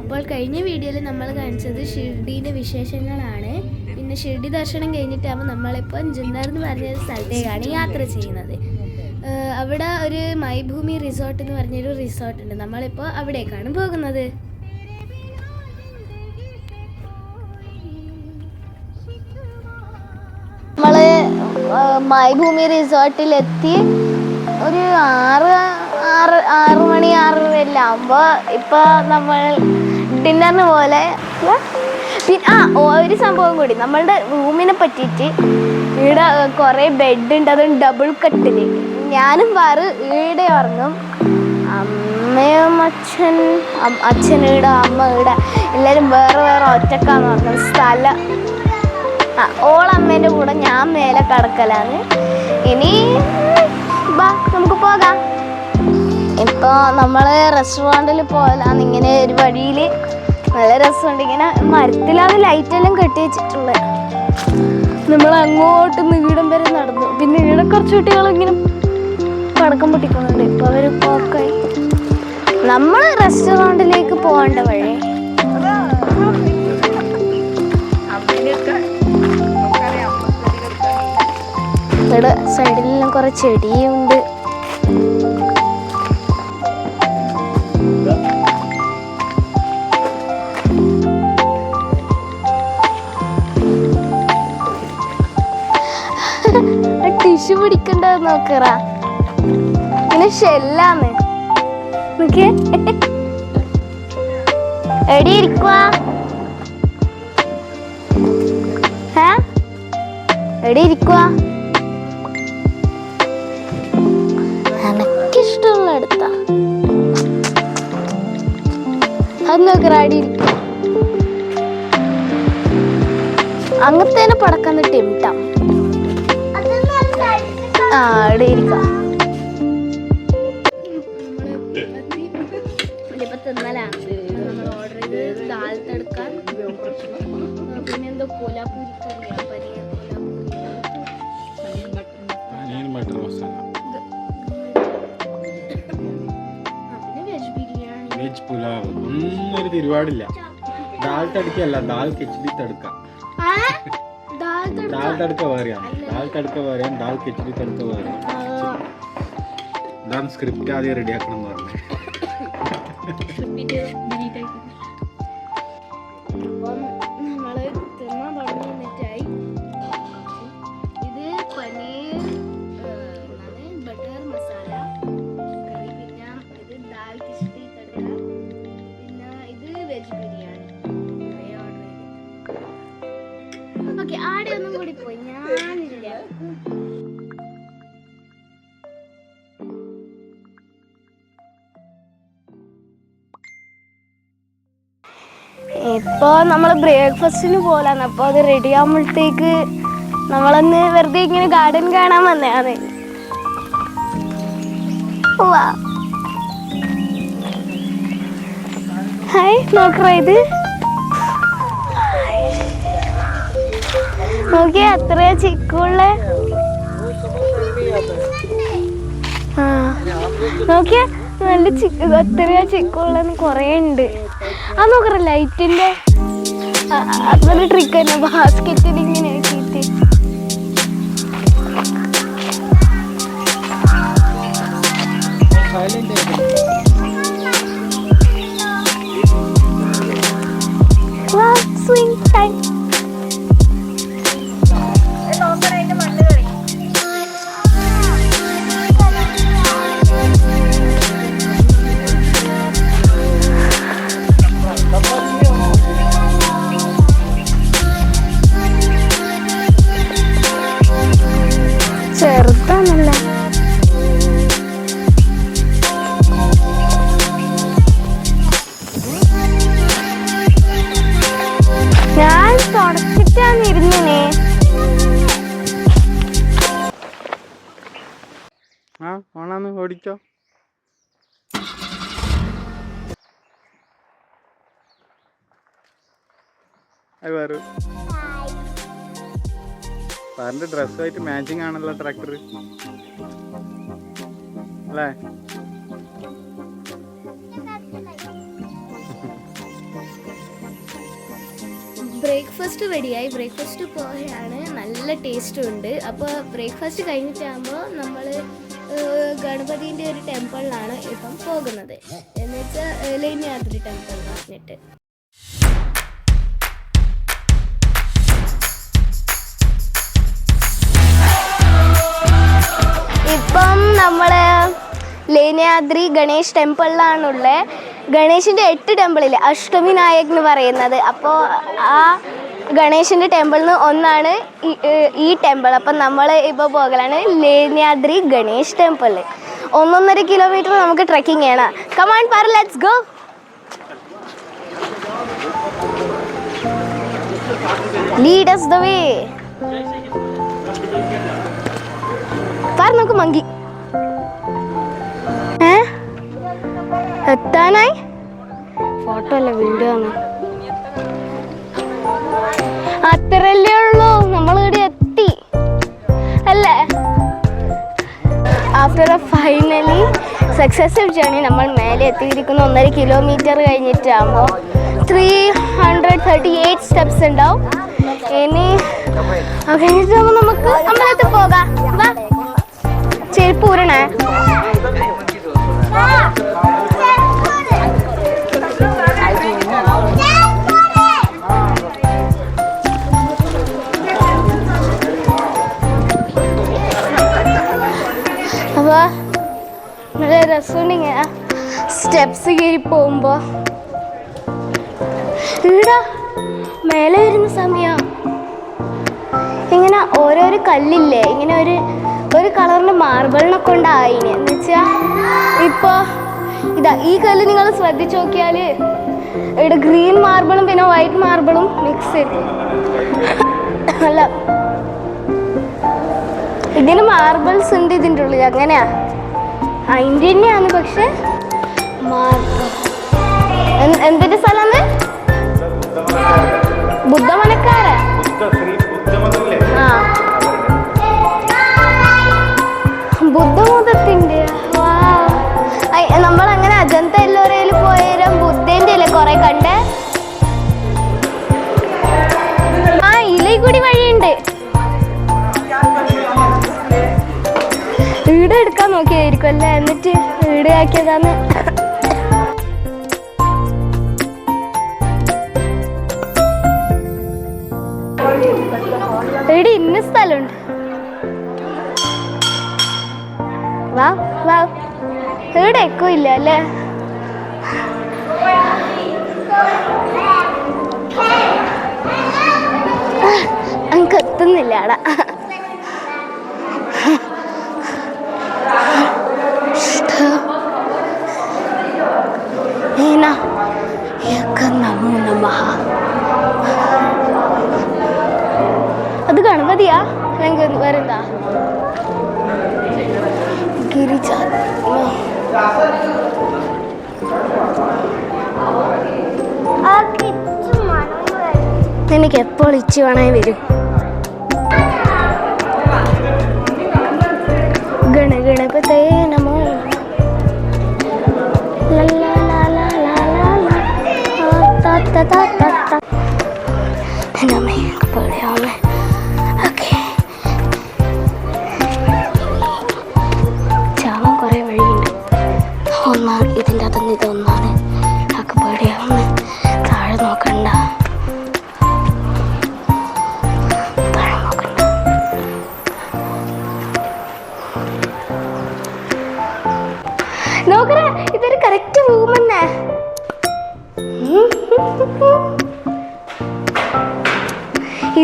അപ്പോൾ കഴിഞ്ഞ വീഡിയോയിൽ നമ്മൾ കാണിച്ചത് ഷിർഡീൻ്റെ വിശേഷങ്ങളാണ്. പിന്നെ ഷിർഡി ദർശനം കഴിഞ്ഞിട്ടാകുമ്പോൾ നമ്മളിപ്പോൾ ജിന്നാർ എന്ന് പറഞ്ഞൊരു സ്ഥലത്തേക്കാണ് യാത്ര ചെയ്യുന്നത്. അവിടെ ഒരു മൈഭൂമി റിസോർട്ട് എന്ന് പറഞ്ഞൊരു റിസോർട്ടുണ്ട്. നമ്മളിപ്പോൾ അവിടേക്കാണ് പോകുന്നത്. നമ്മൾ മൈഭൂമി റിസോർട്ടിലെത്തി ഒരു 6 മണി 6:30 ആകുമ്പോൾ ഇപ്പോൾ നമ്മൾ ഡിന്നറിന് പോലെ പിന്നെ ഒരു സംഭവം കൂടി, നമ്മളുടെ റൂമിനെ പറ്റിയിട്ട് ഇവിടെ കുറേ ബെഡ് ഉണ്ട്. അതും ഡബിൾ കട്ടിൽ. ഞാനും വേറെ ഈടെ ഉറങ്ങും. അമ്മയും അച്ഛൻ ഈടെ, അമ്മ ഈടെ, എല്ലാവരും വേറെ വേറെ ഒറ്റക്കാന്ന് ഉറങ്ങും. സ്ഥലം ഓളമ്മേൻ്റെ കൂടെ ഞാൻ മേലെ കിടക്കലാണ്. ഇനി ബാ നമുക്ക് പോകാം. ഇപ്പോൾ നമ്മൾ റെസ്റ്റോറൻറ്റിൽ പോകലാന്ന്. ഇങ്ങനെ ഒരു വഴിയിൽ നല്ല രസമുണ്ട്. ഇങ്ങനെ മരത്തിലാണ് ലൈറ്റെല്ലാം കെട്ടി വെച്ചിട്ടുള്ളത്. നമ്മൾ അങ്ങോട്ട് നീടം വരെ നടന്നു. പിന്നെ ഇവിടെ കുറച്ച് കുട്ടികളിങ്ങനെ പടക്കം പൊട്ടിക്കുന്നുണ്ട്. ഇപ്പോൾ അവർ പോക്കായി. നമ്മൾ റെസ്റ്റോറൻറ്റിലേക്ക് പോകേണ്ട വഴി ഇവിടെ സൈഡിലെല്ലാം കുറേ ചെടിയുണ്ട്. ടിഷ്യൂ പിടിക്കണ്ടത് നോക്കറ. പിന്നെ ഷെല്ലാന്ന് നോക്കിയേ. എടി ഇരിക്കുവാ, എടി ഇരിക്കുവാ. എനിക്കിഷ്ടമുള്ള എടുത്താ അത് നോക്കറ. അടി ഇരിക്കും. അങ്ങനത്തേനെ പടക്കാന്ന് ടെംട്ടാ. അവിടെ ഇരിക്കാം. നമ്മൾ ഓർഡർ ചെയ്ത് ദാൽ തടുക്ക, പിന്നെ എന്തോ കോലാപ്പൂരി കറിയാ, വെജ് പുലാവ്. ഒന്നും ഒരു തിരുവാടില്ല. ദാൽ തടുക്കല്ല, ദാൽ കിച്ചടി തടുക്ക. ദാൽ തടുക്ക വേറെയാണ്, ദാൽ തടുക്ക വേറെയാണ്, ദാൽ കിച്ചടി തടുക്ക വേറെയാണ്. ഇതാണ് സ്ക്രിപ്റ്റ് ആദ്യം റെഡിയാക്കണം എന്ന് പറഞ്ഞത്. ഇത് പനീർ ബട്ടർ മസാല കറി, പിന്നെ ഇത് ദാൽ കിച്ചടി തടുക്ക, പിന്നെ ഇത് വെജ് ബിരിയാണി ഓർഡർ ചെയ്ത്. ഓക്കെ, ആടെ ഒന്നും കൂടി പോയി. ഞാനില്ല. ഇപ്പോൾ നമ്മൾ ബ്രേക്ക്ഫാസ്റ്റിന് പോലാണ്. അപ്പോൾ അത് റെഡി ആകുമ്പോഴത്തേക്ക് നമ്മളൊന്ന് വെറുതെ ഇങ്ങനെ ഗാർഡൻ കാണാൻ വന്നതാണ്. ഹായ്, നോക്കറ. ഇത് നോക്കിയ അത്രയാ ചിക്കുള്ള. നോക്കിയ നല്ല അത്രയാ ചിക്കുള്ള കൊറേ ഉണ്ട്. അത് നോക്കറ ലൈറ്റിന്റെ അതൊരു ട്രിക്ക് തന്നെ. ബാസ്കറ്റിൽ ഇങ്ങനെ ആക്കിയിട്ട് സ്വിംഗ് ടൈം. ചെറുതാണല്ല. ഞാൻ തുടച്ചിട്ടാണ് ഇരുന്നേ. ഓണാന്ന് ഓടിക്കോ. വേറെ സാറിന്റെ ഡ്രസ്സുമായിട്ട് മാച്ചിങ് ആണല്ലോ ട്രാക്ടർ അല്ലേ? ബ്രേക്ക്ഫാസ്റ്റ് റെഡിയായി. ബ്രേക്ക്ഫാസ്റ്റ് പോയാണ്, നല്ല ടേസ്റ്റും ഉണ്ട്. അപ്പോൾ ബ്രേക്ക്ഫാസ്റ്റ് കഴിഞ്ഞിട്ടാകുമ്പോൾ നമ്മൾ ഗണപതിൻ്റെ ഒരു ടെമ്പിളിലാണ് ഇപ്പം പോകുന്നത്, എന്ന് വെച്ചാൽ ലേന്യാദ്രി ടെമ്പിൾ എന്ന് പറഞ്ഞിട്ട്. ഇപ്പം നമ്മൾ ലേന്യാദ്രി ഗണേഷ് ടെമ്പിളിലാണുള്ളത്. ഗണേശിൻ്റെ 8 ടെമ്പിളിൽ അഷ്ടമി നായക് എന്ന് പറയുന്നത്. അപ്പോൾ ആ ഗണേശിൻ്റെ ടെമ്പിളിൽ ഒന്നാണ് ഈ ടെമ്പിൾ. അപ്പം നമ്മൾ ഇപ്പോൾ പോകലാണ് ലേന്യാദ്രി ഗണേഷ് ടെമ്പിളിൽ. 1.5 കിലോമീറ്റർ നമുക്ക് ട്രെക്കിംഗ് ചെയ്യണം. കമാൺ പറ, let's go. Lead us the way. പറ, നമുക്ക് മങ്കി എത്താനായി. ഫോട്ടോ അല്ല, വീഡിയോ ആണ്. അത്രല്ലേ ഉള്ളൂ, നമ്മളിവിടെ എത്തി അല്ലേ. After A finally successive journey നമ്മൾ മേലെ എത്തിയിരിക്കുന്നു. 1.5 കിലോമീറ്റർ കഴിഞ്ഞിട്ടാകുമ്പോൾ 338 സ്റ്റെപ്സ് ഉണ്ടാവും. ഇനി കഴിഞ്ഞിട്ടാകുമ്പോൾ നമുക്ക് അമ്പലത്തിൽ പോകാം. വാ, ചെരുപ്പ് ഊരണേ. അപ്പോൾ നല്ല രസമുണ്ട് ഇങ്ങനെ സ്റ്റെപ്സ് കയറി പോകുമ്പോൾ. ഈടാ മേലെ വരുന്ന സമയം ഇങ്ങനെ ഓരോരോ കല്ലില്ലേ, ഇങ്ങനെ ഒരു കളറിൻ്റെ മാർബിളിനെ കൊണ്ടായിന്. എന്ന് വെച്ചാൽ ഇപ്പോൾ ഇതാ ഈ കല്ല് നിങ്ങൾ ശ്രദ്ധിച്ച് നോക്കിയാൽ ഇവിടെ ഗ്രീൻ മാർബിളും പിന്നെ വൈറ്റ് മാർബിളും മിക്സ് ചെയ്തു. അല്ല, ഇതിന് മാർബിൾസ് ഉണ്ട് ഇതിൻ്റെ ഉള്ളിൽ. അങ്ങനെയാ, അതിൻ്റെ തന്നെയാണ്. പക്ഷെ എന്തിൻ്റെ സ്ഥലമാണ്? ബുദ്ധമനക്കാരാ. ആ, ബുദ്ധമതത്തിൻ്റെ. നമ്മളങ്ങനെ അജന്ത എല്ലോറയിൽ പോയാലും ബുദ്ധേൻ്റെ അല്ലേ കുറെ കണ്ടേ. ആ, ഇലയിൽ കൂടി വഴിയുണ്ട്. വീട് എടുക്കാൻ നോക്കിയായിരിക്കും അല്ലേ, എന്നിട്ട് വീട് ആക്കിയതാണ്. ഇവിടെ ഇന്ന സ്ഥലമുണ്ട്. വാ വാ, ഇവിടെ എക്കോ ഇല്ല അല്ലേ. അങ്ങ് എത്തുന്നില്ല അടാ. അത് ഗണപതിയാ അല്ലെങ്കിൽ വേറെന്താ? ഗിരിജ. നിനക്ക് എപ്പോൾ ഇച്ചി വേണേ വരും. ഗണഗണപതേ നമോ. ചാവാൻ കുറെ വഴിയുണ്ട്. ഇതിൻ്റെ അകത്തുനിന്ന് ഇതൊന്നാണ് ഒക്കെ പേടിയാവുന്ന. താഴെ നോക്കണ്ട, താഴെ നോക്കണ്ട. നോക്കറ, ഇതൊരു കറക്റ്റ് റൂം തന്നെ.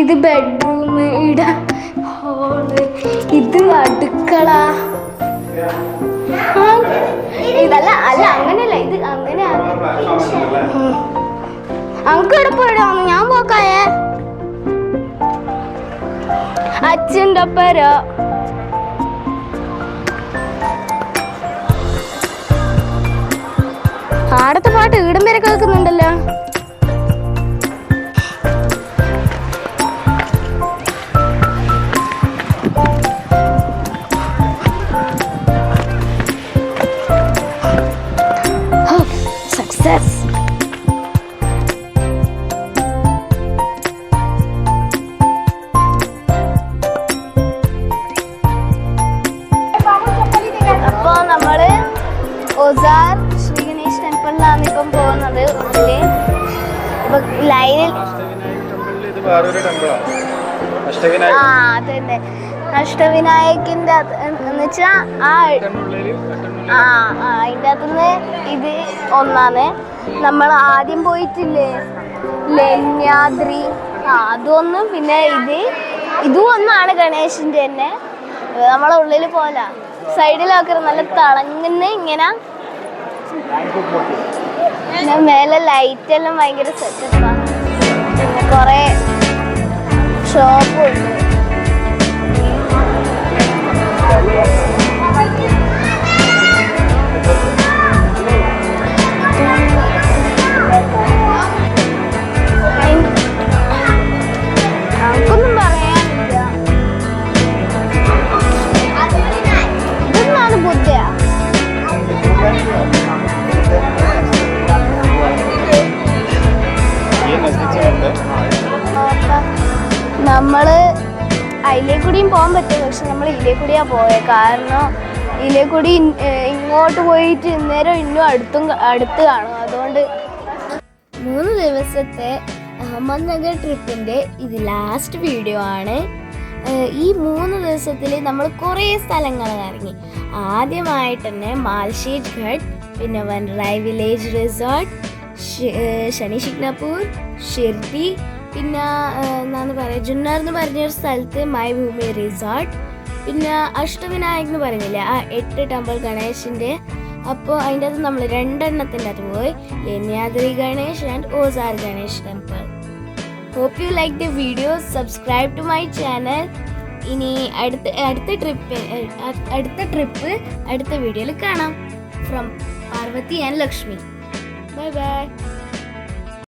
ഇത് ബെഡ്റൂം, ഇവിടെ ഹോള്, ഇത് അടുക്കള. ഇതല്ല, അല്ല അങ്ങനെയല്ല, ഇത് അങ്ങനെയാണ്. അങ്ക് ഇവിടെ പോയിടാന്ന് ഞാൻ പോക്കായേ. അച്ഛൻ്റെ ഒപ്പരോ ആടത്തെ പാട്ട് ഈടം വരെ കേൾക്കുന്നുണ്ടല്ലോ. സക്സസ്. അപ്പൊ ലൈനിൽ ഇത് വേറൊരു ടെമ്പിളാണ്. ആ അതന്നെ അഷ്ടവിനായകന്റെ എന്ന് വെച്ചാ അതിൻ്റെ അകത്തുനിന്ന് ഇത് ഒന്നാണ്. നമ്മൾ ആദ്യം പോയിട്ടില്ലേ ലെന്യാദ്രി, അതൊന്നും, പിന്നെ ഇതും ഒന്നാണ് ഗണേശന്റെ തന്നെ. നമ്മളെ ഉള്ളിൽ പോലെ സൈഡിലൊക്കെ നല്ല തിളങ്ങുന്ന ഇങ്ങനെ. പിന്നെ മേലെ ലൈറ്റെല്ലാം ഭയങ്കര സെറ്റപ്പാണ്. പിന്നെ കുറേ ഷോപ്പും ഉണ്ട്. നമുക്കൊന്നും പറയാനില്ല. ഇതൊന്നാണ് ബുദ്ധയാ. നമ്മള് അതിലേ കൂടിയും പോകാൻ പറ്റും, പക്ഷെ നമ്മൾ ഇതിലേ കൂടിയാ പോയത്. കാരണം ഇതിലേ കൂടി ഇങ്ങോട്ട് പോയിട്ട് ഇന്നേരം ഇന്നും അടുത്ത് കാണും. അതുകൊണ്ട് 3 ദിവസത്തെ അഹമ്മദ്നഗർ ട്രിപ്പിൻ്റെ ഇത് ലാസ്റ്റ് വീഡിയോ ആണ്. ഈ 3 ദിവസത്തിൽ നമ്മൾ കുറേ സ്ഥലങ്ങൾ ഇറങ്ങി. ആദ്യമായിട്ട് തന്നെ മാൽഷേജ് ഘട്ട്, പിന്നെ വൻറായ് വില്ലേജ് റിസോർട്ട്, ശനി ശിഗ്നാപൂർ, ഷിർഡി, പിന്നെ എന്താന്ന് പറയുക ജുന്നാർ എന്ന് പറഞ്ഞൊരു സ്ഥലത്ത് മൈഭൂമി റിസോർട്ട്, പിന്നെ അഷ്ടവിനായക് എന്ന് പറയുന്നില്ല ആ 8 ടെമ്പിൾ ഗണേശിൻ്റെ. അപ്പോൾ അതിൻ്റെ അകത്ത് നമ്മൾ 2 എണ്ണത്തിൻ്റെ അകത്ത് പോയി Lenyadri Ganesh and Ozar Ganesh temple. Hope you like the video. Subscribe to my channel. ഇനി അടുത്ത ട്രിപ്പ് അടുത്ത വീഡിയോയിൽ കാണാം. From Parvathi and Lakshmi. Bye by.